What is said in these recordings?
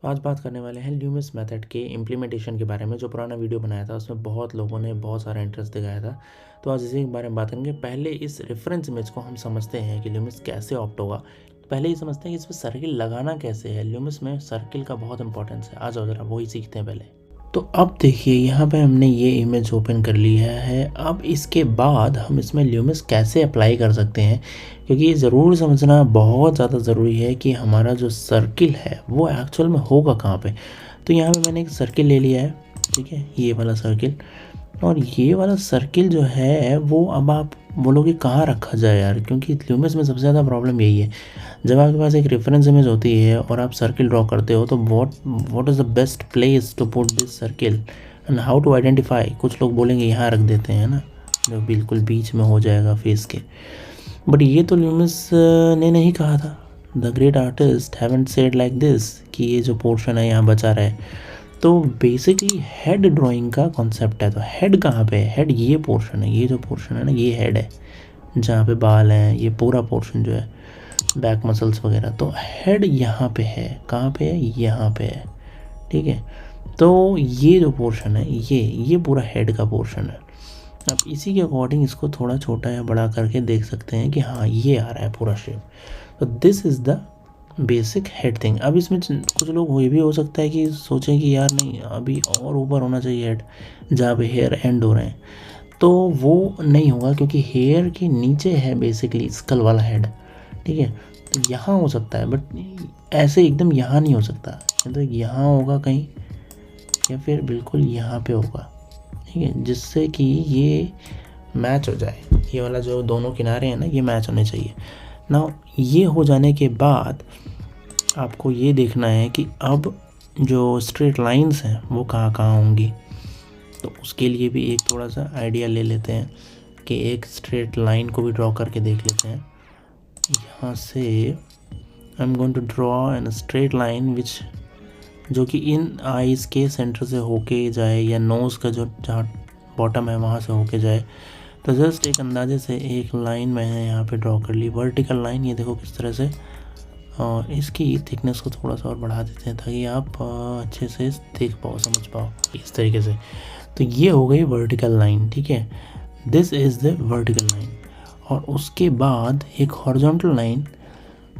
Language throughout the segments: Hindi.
तो आज बात करने वाले हैं ल्यूमिस मेथड के इम्प्लीमेंटेशन के बारे में। जो पुराना वीडियो बनाया था उसमें बहुत लोगों ने बहुत सारा इंटरेस्ट दिखाया था, तो आज इसी के बारे में बात करेंगे। पहले इस रेफरेंस इमेज को हम समझते हैं कि ल्यूमिस कैसे ऑप्ट होगा। पहले ये समझते हैं कि इसमें सर्किल लगाना कैसे है। ल्यूमिस में सर्किल का बहुत इंपॉर्टेंस है। आ जाओ जरा वही सीखते हैं पहले। तो अब देखिए यहाँ पे हमने ये इमेज ओपन कर लिया है। अब इसके बाद हम इसमें ल्यूमिस कैसे अप्लाई कर सकते हैं, क्योंकि ये ज़रूर समझना बहुत ज़्यादा ज़रूरी है कि हमारा जो सर्किल है वो एक्चुअल में होगा कहाँ पे। तो यहाँ पे मैंने एक सर्किल ले लिया है, ठीक है, ये वाला सर्किल। और ये वाला सर्किल जो है वो अब आप बोलोगे कहाँ रखा जाए यार, क्योंकि ल्यूमिस में सबसे ज़्यादा प्रॉब्लम यही है। जब आपके पास एक रेफरेंस इमेज होती है और आप सर्किल ड्रॉ करते हो तो what is the best place to put this circle and how to identify. कुछ लोग बोलेंगे यहाँ रख देते हैं ना, जो बिल्कुल बीच में हो जाएगा फेस के। बट ये तो ल्यूमिस ने नहीं कहा था। The great artist haven't said like this कि ये जो पोर्शन है यहाँ बचा रहे। तो बेसिकली हेड ड्राइंग का कॉन्सेप्ट है। तो हेड कहाँ पे है? हेड ये पोर्शन है, ये जो पोर्शन है ना ये हेड है, जहाँ पे बाल हैं, ये पूरा पोर्शन जो है बैक मसल्स वगैरह। तो हेड यहाँ पे है। कहाँ पे है? यहाँ पे है, ठीक है। तो ये जो पोर्शन है ये पूरा हेड का पोर्शन है। अब इसी के अकॉर्डिंग इसको थोड़ा छोटा या बड़ा करके देख सकते हैं कि हाँ ये आ रहा है पूरा शेप। तो this is the basic head thing. अब इसमें कुछ लोग ये भी हो सकता है कि सोचें कि यार नहीं अभी और ऊपर होना चाहिए हेड, जहाँ पे हेयर एंड हो रहे हैं। तो वो नहीं होगा, क्योंकि हेयर के नीचे है बेसिकली स्कल वाला हेड, ठीक है। तो यहाँ हो सकता है, बट ऐसे एकदम यहाँ नहीं हो सकता। तो यहाँ होगा कहीं, या फिर बिल्कुल यहाँ पे होगा, ठीक है, जिससे कि ये मैच हो जाए। ये वाला जो दोनों किनारे हैं ना ये मैच होने चाहिए ना। ये हो जाने के बाद आपको ये देखना है कि अब जो स्ट्रेट लाइंस हैं वो कहाँ कहाँ होंगी। तो उसके लिए भी एक थोड़ा सा आइडिया ले लेते हैं कि एक स्ट्रेट लाइन को भी ड्रॉ करके देख लेते हैं। यहाँ से I am going to draw an straight line which, जो कि इन आइज़ के सेंटर से होके जाए, या नोज़ का जो जहाँ बॉटम है वहाँ से होके जाए। तो जस्ट एक अंदाजे से एक लाइन मैंने यहाँ पे ड्रॉ कर ली, वर्टिकल लाइन। ये देखो किस तरह से। और इसकी थिकनेस को थोड़ा सा और बढ़ा देते हैं ताकि आप अच्छे से देख पाओ, समझ पाओ इस तरीके से। तो ये हो गई वर्टिकल लाइन, ठीक है। This is the vertical line. और उसके बाद एक हॉरिजॉन्टल लाइन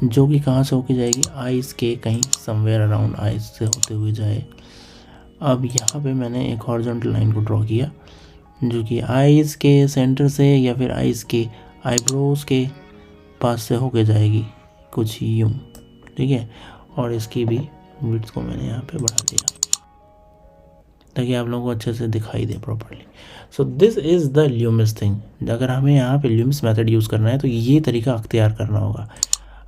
जो कि कहाँ से होके जाएगी, आइज़ के कहीं समवेयर अराउंड आइज़ से होते हुए जाए। अब यहाँ पे मैंने एक हॉरिजॉन्टल लाइन को ड्रॉ किया जो कि आइज़ के सेंटर से या फिर आइज़ के आईब्रोज के पास से होके जाएगी कुछ यूँ, ठीक है। और इसकी भी विड्थ को मैंने यहाँ पे बढ़ा दिया ताकि आप लोगों को अच्छे से दिखाई दे properly. So this is the Loomis thing. अगर हमें यहाँ पे ल्यूमिस मेथड यूज़ करना है तो ये तरीका अख्तियार करना होगा।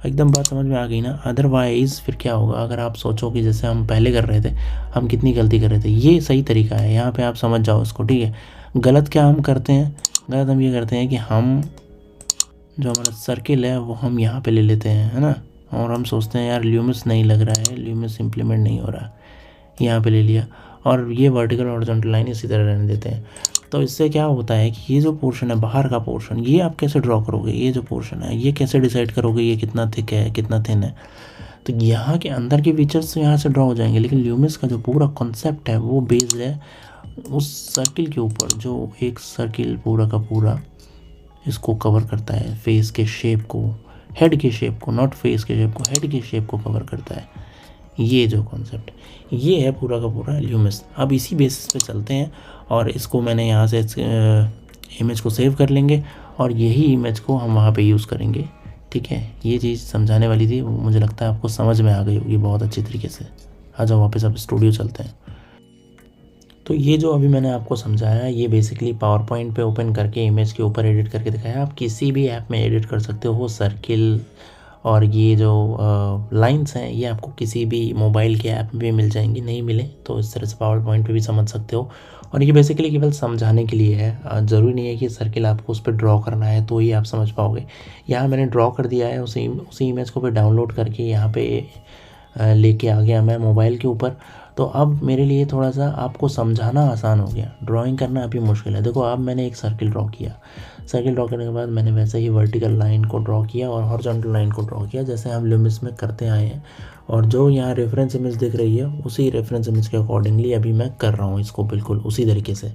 एकदम बात समझ में आ गई ना? अदरवाइज़ फिर क्या होगा, अगर आप सोचो कि जैसे हम पहले कर रहे थे, हम कितनी गलती कर रहे थे। ये सही तरीका है, यहाँ पे आप समझ जाओ इसको, ठीक है। गलत क्या हम करते हैं? गलत हम ये करते हैं कि हम जो हमारा सर्किल है वो हम यहाँ पे ले लेते हैं, है ना। और हम सोचते हैं यार ल्यूमिस नहीं लग रहा है, ल्यूमिस इम्प्लीमेंट नहीं हो रहा, यहाँ पे ले लिया। और ये वर्टिकल हॉरिजॉन्टल लाइन इसी तरह रहने देते हैं। तो इससे क्या होता है कि ये जो पोर्शन है बाहर का पोर्शन, ये आप कैसे ड्रॉ करोगे? ये जो पोर्शन है ये कैसे डिसाइड करोगे ये कितना थिक है कितना थिन है? तो यहाँ के अंदर के फीचर्स तो यहाँ से ड्रॉ हो जाएंगे, लेकिन ल्यूमिस का जो पूरा कॉन्सेप्ट है वो बेस्ड है उस सर्किल के ऊपर, जो एक सर्किल पूरा का पूरा इसको कवर करता है। फेस के शेप को, हेड के शेप को, नॉट फेस के शेप को, हेड के शेप को कवर करता है। ये जो कॉन्सेप्ट ये है पूरा का पूरा ल्यूमिस। अब इसी बेसिस पे चलते हैं और इसको मैंने यहाँ से इमेज को सेव कर लेंगे और यही इमेज को हम वहाँ पे यूज़ करेंगे, ठीक है। ये चीज़ समझाने वाली थी, मुझे लगता है आपको समझ में आ गई होगी बहुत अच्छी तरीके से। आ जाओ वापस अब स्टूडियो चलते हैं। तो ये जो अभी मैंने आपको समझाया ये बेसिकली पावर पॉइंट पे ओपन करके इमेज के ऊपर एडिट करके दिखाया। आप किसी भी ऐप में एडिट कर सकते हो सर्किल, और ये जो लाइंस हैं ये आपको किसी भी मोबाइल के ऐप में मिल जाएंगी। नहीं मिले तो इस तरह से पावर पॉइंट पे भी समझ सकते हो। और ये बेसिकली केवल समझाने के लिए है, ज़रूरी नहीं है कि सर्किल आपको उस पर ड्रॉ करना है तो ही आप समझ पाओगे। यहाँ मैंने ड्रॉ कर दिया है, उसी इमेज को फिर डाउनलोड करके यहाँ पे लेके आ गया मैं मोबाइल के ऊपर। तो अब मेरे लिए थोड़ा सा आपको समझाना आसान हो गया, ड्राइंग करना अभी मुश्किल है। देखो अब मैंने एक सर्किल ड्रॉ किया, सर्किल ड्रॉ करने के बाद मैंने वैसे ही वर्टिकल लाइन को ड्रॉ किया और हॉरिजॉन्टल लाइन को ड्रॉ किया जैसे हम ल्यूमिस में करते आए हैं। और जो यहाँ रेफरेंस इमेज दिख रही है उसी रेफरेंस इमेज के अकॉर्डिंगली अभी मैं कर रहा हूँ इसको बिल्कुल उसी तरीके से।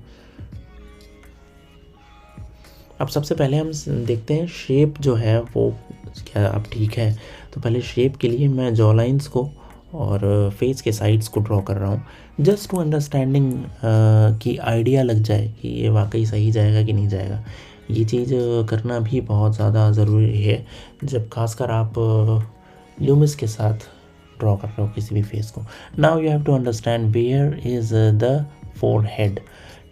अब सबसे पहले हम देखते हैं शेप जो है वो क्या अब ठीक है। तो पहले शेप के लिए मैं जॉ लाइन्स को और फेस के साइड्स को ड्रॉ कर रहा हूँ, जस्ट टू अंडरस्टैंडिंग कि आइडिया लग जाए कि ये वाकई सही जाएगा कि नहीं जाएगा। ये चीज़ करना भी बहुत ज़्यादा ज़रूरी है जब खासकर आप ल्यूमिस के साथ ड्रॉ कर रहे हो किसी भी फेस को। Now you have to understand where is the forehead,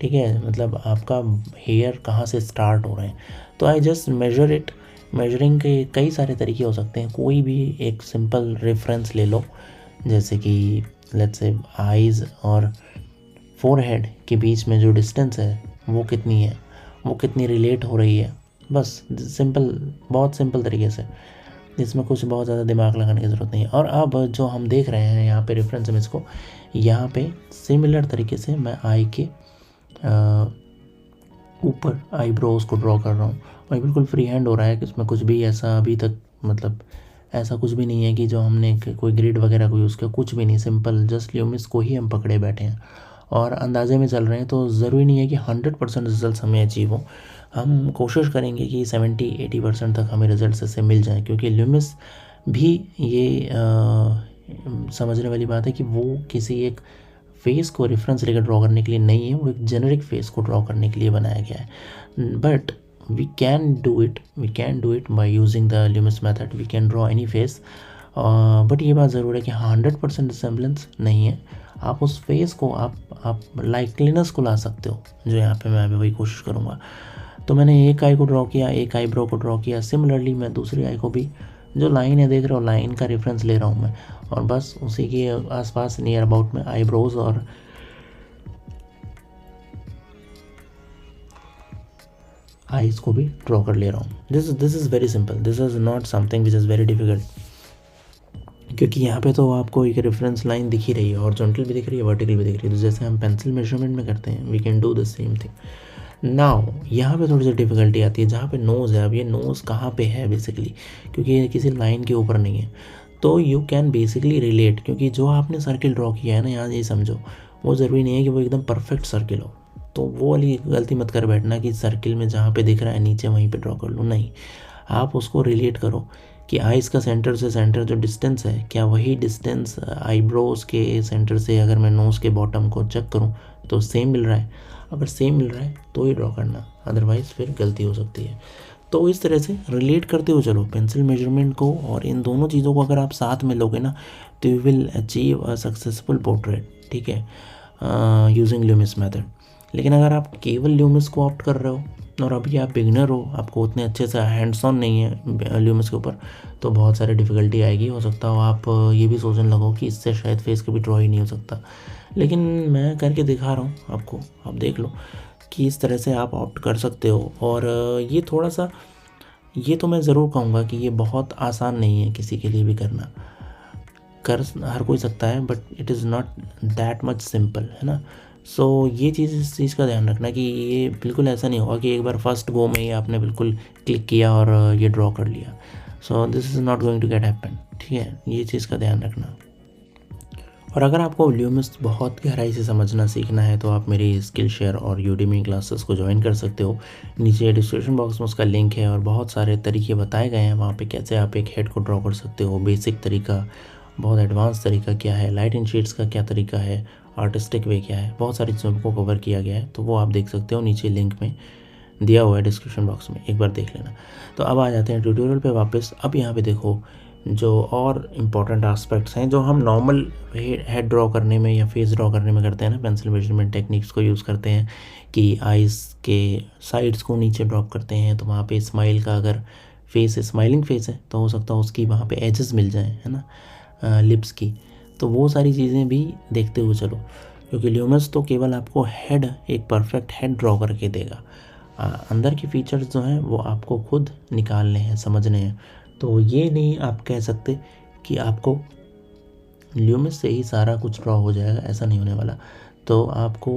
ठीक है, मतलब आपका हेयर कहाँ से स्टार्ट हो रहे हैं। तो I just measure it. Measuring के कई सारे तरीके हो सकते हैं, कोई भी एक सिंपल रेफरेंस ले लो, जैसे कि लेट्स से आईज़ और फोरहेड के बीच में जो डिस्टेंस है वो कितनी है, वो कितनी रिलेट हो रही है। बस सिंपल, बहुत सिंपल तरीके से, इसमें कुछ बहुत ज़्यादा दिमाग लगाने की ज़रूरत नहीं है। और अब जो हम देख रहे हैं यहाँ पे रेफरेंस इमेज को, यहाँ पे सिमिलर तरीके से मैं आई के ऊपर आईब्रोज को ड्रॉ कर रहा हूँ और बिल्कुल फ्री हैंड हो रहा है कि इसमें कुछ भी ऐसा अभी तक मतलब ऐसा कुछ भी नहीं है कि जो हमने कोई ग्रिड वगैरह को यूज़ किया, कुछ भी नहीं, सिंपल जस्ट ल्यूमिस को ही हम पकड़े बैठे हैं और अंदाजे में चल रहे हैं। तो ज़रूरी नहीं है कि 100% रिजल्ट हमें अचीव हो, हम कोशिश करेंगे कि 70-80% तक हमें रिजल्ट इससे मिल जाए, क्योंकि ल्यूमिस भी ये समझने वाली बात है कि वो किसी एक फेस को रेफरेंस लेकर ड्रॉ करने के लिए नहीं है, वो एक जेनरिक फेस को ड्रॉ करने के लिए बनाया गया है। But we can do it by using the Loomis method, we can draw any face. But ये बात ज़रूर है कि 100% रिसेम्बलेंस नहीं है। आप उस फेस को आप लाइकलीनेस को ला सकते हो, जो यहाँ पे मैं अभी वही कोशिश करूँगा। तो मैंने एक आई को ड्रॉ किया, एक आईब्रो को ड्रॉ किया, सिमिलरली मैं दूसरी आई को भी, जो लाइन है देख रहे हो, लाइन का रेफरेंस ले रहा हूँ मैं, और बस उसी के आसपास नियर अबाउट में आईब्रोज और आईज को भी ड्रॉ कर ले रहा हूँ। This is very simple, this is not something which is very difficult, क्योंकि यहाँ पे तो आपको एक रेफरेंस लाइन दिख ही रही है, हॉरिजॉन्टल भी दिख रही है, वर्टिकल भी दिख रही है। तो जैसे हम पेंसिल मेजरमेंट में करते हैं, we can do the same thing. Now यहाँ पे थोड़ी सी डिफ़िकल्टी आती है जहाँ पे नोज़ है। अब ये नोज़ कहाँ पे है बेसिकली, क्योंकि ये किसी लाइन के ऊपर नहीं है। तो यू कैन बेसिकली रिलेट, क्योंकि जो आपने सर्किल ड्रॉ किया है ना, यहाँ ये समझो, वो ज़रूरी नहीं है कि वो एकदम परफेक्ट सर्किल हो। तो वो वाली गलती मत कर बैठना कि सर्किल में जहाँ पे दिख रहा है नीचे वहीं पे ड्रॉ कर लूँ, नहीं। आप उसको रिलेट करो कि आइज़ का सेंटर से सेंटर जो डिस्टेंस है, क्या वही डिस्टेंस आईब्रोज के सेंटर से अगर मैं नोज़ के बॉटम को चेक करूँ तो सेम मिल रहा है। अगर सेम मिल रहा है तो ही ड्रॉ करना, अदरवाइज़ फिर गलती हो सकती है। तो इस तरह से रिलेट करते हुए चलो पेंसिल मेजरमेंट को, और इन दोनों चीज़ों को अगर आप साथ में लोगे ना, तो you will achieve a successful portrait, ठीक है, यूजिंग ल्यूमिस मेथड। लेकिन अगर आप केवल ल्यूमिस को ऑप्ट कर रहे हो और अभी आप बिगनर हो, आपको उतने अच्छे से हैंड्स ऑन नहीं है ल्यूमिस के ऊपर, तो बहुत सारी डिफ़िकल्टी आएगी। हो सकता हो आप ये भी सोचने लगो कि इससे शायद फेस कभी ड्रॉ ही नहीं हो सकता, लेकिन मैं करके दिखा रहा हूँ आपको, आप देख लो कि इस तरह से आप ऑप्ट कर सकते हो। और ये थोड़ा सा, ये तो मैं ज़रूर कहूँगा कि ये बहुत आसान नहीं है किसी के लिए भी करना, कर हर कोई सकता है, but it is not that much simple, है ना। सो ये चीज़, इस चीज़ का ध्यान रखना कि ये बिल्कुल ऐसा नहीं होगा कि एक बार फर्स्ट गो में ही आपने बिल्कुल क्लिक किया और ये ड्रॉ कर लिया। So this is not going to get happen, ठीक है, ये चीज़ का ध्यान रखना। और अगर आपको ल्यूमिस बहुत गहराई से समझना सीखना है तो आप मेरी स्किल शेयर और यूडेमी क्लासेस को ज्वाइन कर सकते हो। नीचे डिस्क्रिप्शन बॉक्स में उसका लिंक है और बहुत सारे तरीके बताए गए हैं वहाँ पे, कैसे आप एक हेड को ड्रॉ कर सकते हो, बेसिक तरीका, बहुत एडवांस तरीका क्या है, लाइट एंड शेड्स का क्या तरीका है, आर्टिस्टिक वे क्या है, बहुत सारी चीज़ों को कवर किया गया है। तो वो आप देख सकते हो, नीचे लिंक में दिया हुआ है डिस्क्रिप्शन बॉक्स में, एक बार देख लेना। तो अब आ जाते हैं ट्यूटोरियल पे वापस। अब यहाँ पे देखो जो और इम्पॉर्टेंट एस्पेक्ट्स हैं जो हम नॉर्मल हेड ड्रॉ करने में या फेस ड्रॉ करने में करते हैं ना, पेंसिल मेजरमेंट टेक्निक्स को यूज़ करते हैं कि आइज़ के साइड्स को नीचे ड्रॉप करते हैं, तो वहाँ पे स्माइल का, अगर फेस स्माइलिंग फेस है तो हो सकता है उसकी वहाँ पे एजेस मिल जाएं, है ना, लिप्स की। तो वो सारी चीज़ें भी देखते हुए चलो, क्योंकि ल्यूमिस तो केवल आपको हेड, एक परफेक्ट हेड ड्रॉ करके देगा। अंदर के फीचर्स जो हैं वो आपको खुद निकालने हैं, समझने हैं। तो ये नहीं आप कह सकते कि आपको ल्यूमिस से ही सारा कुछ ड्रॉ हो जाएगा, ऐसा नहीं होने वाला। तो आपको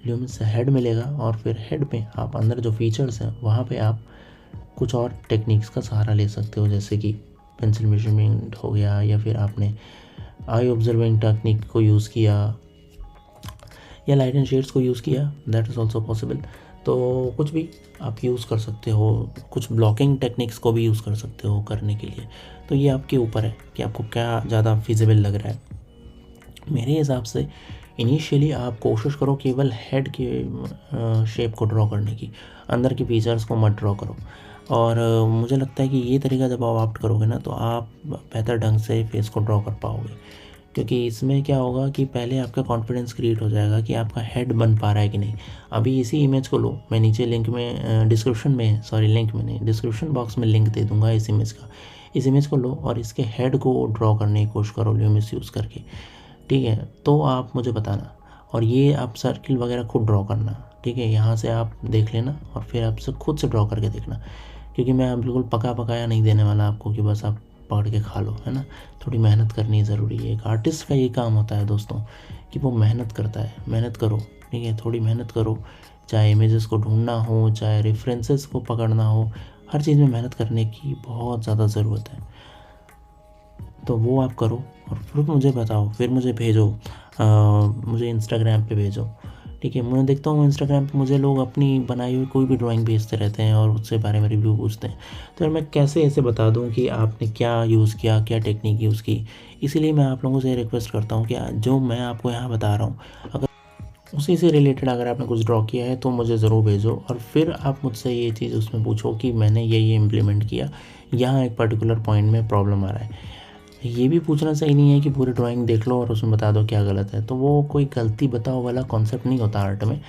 ल्यूमिस से हेड मिलेगा और फिर हेड पे आप अंदर जो फीचर्स हैं वहाँ पे आप कुछ और टेक्निक्स का सहारा ले सकते हो, जैसे कि पेंसिल मेजरमेंट हो गया, या फिर आपने आई ऑब्जर्विंग टेक्निक को यूज़ किया या लाइट एंड शेड्स को यूज़ किया, दैट इज़ ऑल्सो पॉसिबल। तो कुछ भी आप यूज़ कर सकते हो, कुछ ब्लॉकिंग टेक्निक्स को भी यूज़ कर सकते हो करने के लिए। तो ये आपके ऊपर है कि आपको क्या ज़्यादा फिजिबल लग रहा है। मेरे हिसाब से इनिशियली आप कोशिश करो केवल हेड के शेप को ड्रॉ करने की, अंदर के फीचर्स को मत ड्रॉ करो। और मुझे लगता है कि ये तरीका जब आप ऑप्ट करोगे ना तो आप बेहतर ढंग से फेस को ड्रॉ कर पाओगे, क्योंकि इसमें क्या होगा कि पहले आपका कॉन्फिडेंस क्रिएट हो जाएगा कि आपका हेड बन पा रहा है कि नहीं। अभी इसी इमेज को लो, मैं नीचे लिंक में डिस्क्रिप्शन में लिंक में नहीं, डिस्क्रिप्शन बॉक्स में लिंक दे दूंगा इस इमेज का। इस इमेज को लो और इसके हेड को ड्रॉ करने की कोशिश करो ल्यूमिस यूज़ करके, ठीक है। तो आप मुझे बताना, और ये आप सर्किल वगैरह खुद ड्रॉ करना, ठीक है। यहाँ से आप देख लेना और फिर आप से खुद से ड्रॉ करके देखना, क्योंकि मैं बिल्कुल पका पकाया नहीं देने वाला आपको कि बस आप पकड़ के खा लो, है ना। थोड़ी मेहनत करनी ज़रूरी है। एक आर्टिस्ट का ये काम होता है दोस्तों कि वो मेहनत करता है। मेहनत करो, ठीक है, थोड़ी मेहनत करो, चाहे इमेजेस को ढूंढना हो, चाहे रेफरेंसेस को पकड़ना हो, हर चीज़ में मेहनत करने की बहुत ज़्यादा ज़रूरत है। तो वो आप करो और फिर मुझे बताओ, फिर मुझे भेजो, मुझे इंस्टाग्राम पे भेजो, ठीक है। मैं देखता हूँ इंस्टाग्राम पे मुझे लोग अपनी बनाई हुई कोई भी ड्राइंग भेजते रहते हैं और उससे बारे में रिव्यू पूछते हैं। तो यार मैं कैसे ऐसे बता दूँ कि आपने क्या यूज़ किया, क्या टेक्निक यूज़ की। इसीलिए मैं आप लोगों से रिक्वेस्ट करता हूँ कि जो मैं आपको यहाँ बता रहा हूँ, अगर उसी से रिलेटेड अगर आपने कुछ ड्रॉ किया है तो मुझे ज़रूर भेजो, और फिर आप मुझसे ये चीज़ उसमें पूछो कि मैंने ये इम्प्लीमेंट किया, यहाँ एक पर्टिकुलर पॉइंट में प्रॉब्लम आ रहा है। ये भी पूछना सही नहीं है कि पूरी ड्राइंग देख लो और उसमें बता दो क्या गलत है। तो वो कोई गलती बताओ वाला कॉन्सेप्ट नहीं होता आर्ट में।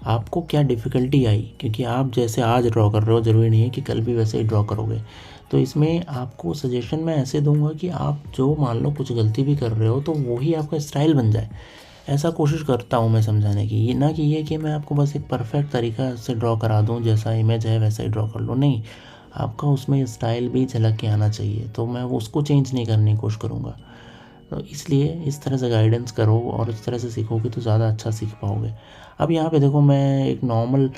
आपको क्या डिफ़िकल्टी आई, क्योंकि आप जैसे आज ड्रॉ कर रहे हो ज़रूरी नहीं है कि कल भी वैसे ही ड्रॉ करोगे। तो इसमें आपको सजेशन मैं ऐसे दूंगा कि आप जो मान लो कुछ गलती भी कर रहे हो तो वही आपका स्टाइल बन जाए, ऐसा कोशिश करता हूँ मैं समझाने की। ये ना कि ये कि मैं आपको बस एक परफेक्ट तरीका से ड्रॉ करा दूँ, जैसा इमेज है वैसा ही ड्रॉ कर लो, नहीं। आपका उसमें स्टाइल भी झलक के आना चाहिए, तो मैं उसको चेंज नहीं करने की कोशिश करूँगा। तो इसलिए इस तरह से गाइडेंस करो और इस तरह से सीखोगे तो ज़्यादा अच्छा सीख पाओगे। अब यहाँ पे देखो, मैं एक नॉर्मल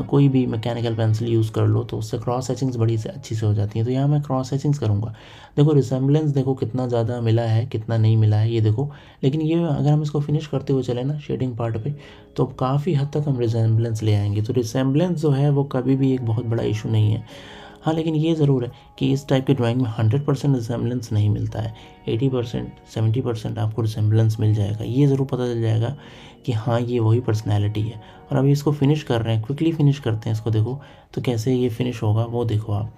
कोई भी मैकेनिकल पेंसिल यूज़ कर लो तो उससे क्रॉस हैचिंग्स बड़ी से अच्छी से हो जाती हैं। तो यहाँ मैं क्रॉस हैचिंग्स करूँगा। देखो रिसेम्बलेंस देखो कितना ज़्यादा मिला है, कितना नहीं मिला है, ये देखो। लेकिन ये अगर हम इसको फिनिश करते हुए चले ना शेडिंग पार्ट पे, तो काफ़ी हद तक हम रिसेम्बलेंस ले आएंगे। तो रिसेम्बलेंस जो है वो कभी भी एक बहुत बड़ा इशू नहीं है। हाँ, लेकिन ये ज़रूर है कि इस टाइप की ड्राइंग में 100% रिसेम्बलेंस नहीं मिलता है। 80% 70% आपको रिसेम्बलेंस मिल जाएगा। ये ज़रूर पता चल जाएगा कि हाँ ये वही पर्सनैलिटी है। और अभी इसको फिनिश कर रहे हैं, क्विकली फिनिश करते हैं इसको, देखो तो कैसे ये फिनिश होगा वो देखो आप।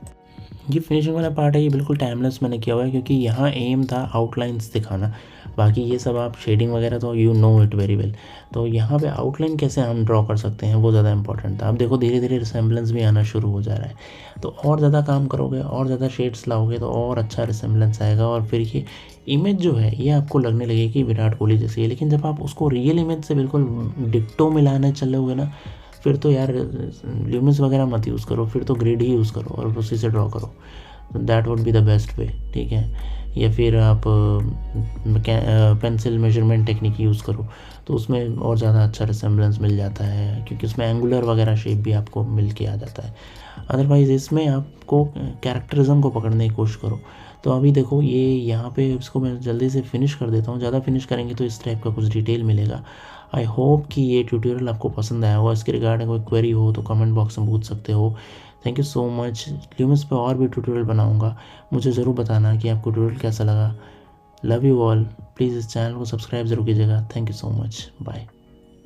ये फिनिशिंग वाला पार्ट है, ये बिल्कुल टाइमलेस मैंने किया हुआ है, क्योंकि यहाँ एम था आउटलाइंस दिखाना। बाकी ये सब आप शेडिंग वगैरह तो you know it very well. तो यहाँ पे आउटलाइन कैसे हम ड्रॉ कर सकते हैं वो ज़्यादा इंपॉर्टेंट था। अब देखो धीरे धीरे रिसेम्बलेंस भी आना शुरू हो जा रहा है। तो और ज़्यादा काम करोगे और ज़्यादा शेड्स लाओगे तो और अच्छा रिसेम्बलेंस आएगा, और फिर ये इमेज जो है ये आपको लगने लगेगी कि विराट कोहली जैसी है। लेकिन जब आप उसको रियल इमेज से बिल्कुल डिक्टो मिलाने चलोगे ना, फिर तो यार ल्यूमिस वगैरह मत यूज़ करो, फिर तो ग्रिड ही यूज़ करो और उसी से ड्रॉ करो। That would be the best way, ठीक है। या फिर आप पेंसिल मेजरमेंट टेक्निक यूज़ करो, तो उसमें और ज़्यादा अच्छा रिसेम्बलेंस मिल जाता है, क्योंकि उसमें एंगुलर वगैरह शेप भी आपको मिल के आ जाता है। अदरवाइज़ इसमें आपको कैरेक्टरिज्म को पकड़ने की कोशिश करो। तो अभी देखो ये यहाँ पे इसको मैं जल्दी से फिनिश कर देता हूँ। ज़्यादा फिनिश करेंगे तो इस टाइप का कुछ डिटेल मिलेगा। आई होप कि ये ट्यूटोरियल आपको पसंद आया होगा। इसके रिगार्डिंग कोई क्वेरी हो तो कमेंट बॉक्स में पूछ सकते हो। Thank you so much. Loomis पे और भी ट्यूटोरियल बनाऊंगा, मुझे ज़रूर बताना कि आपको ट्यूटोरियल कैसा लगा। Love you all. प्लीज़ इस चैनल को सब्सक्राइब ज़रूर कीजिएगा। Thank you so much. Bye.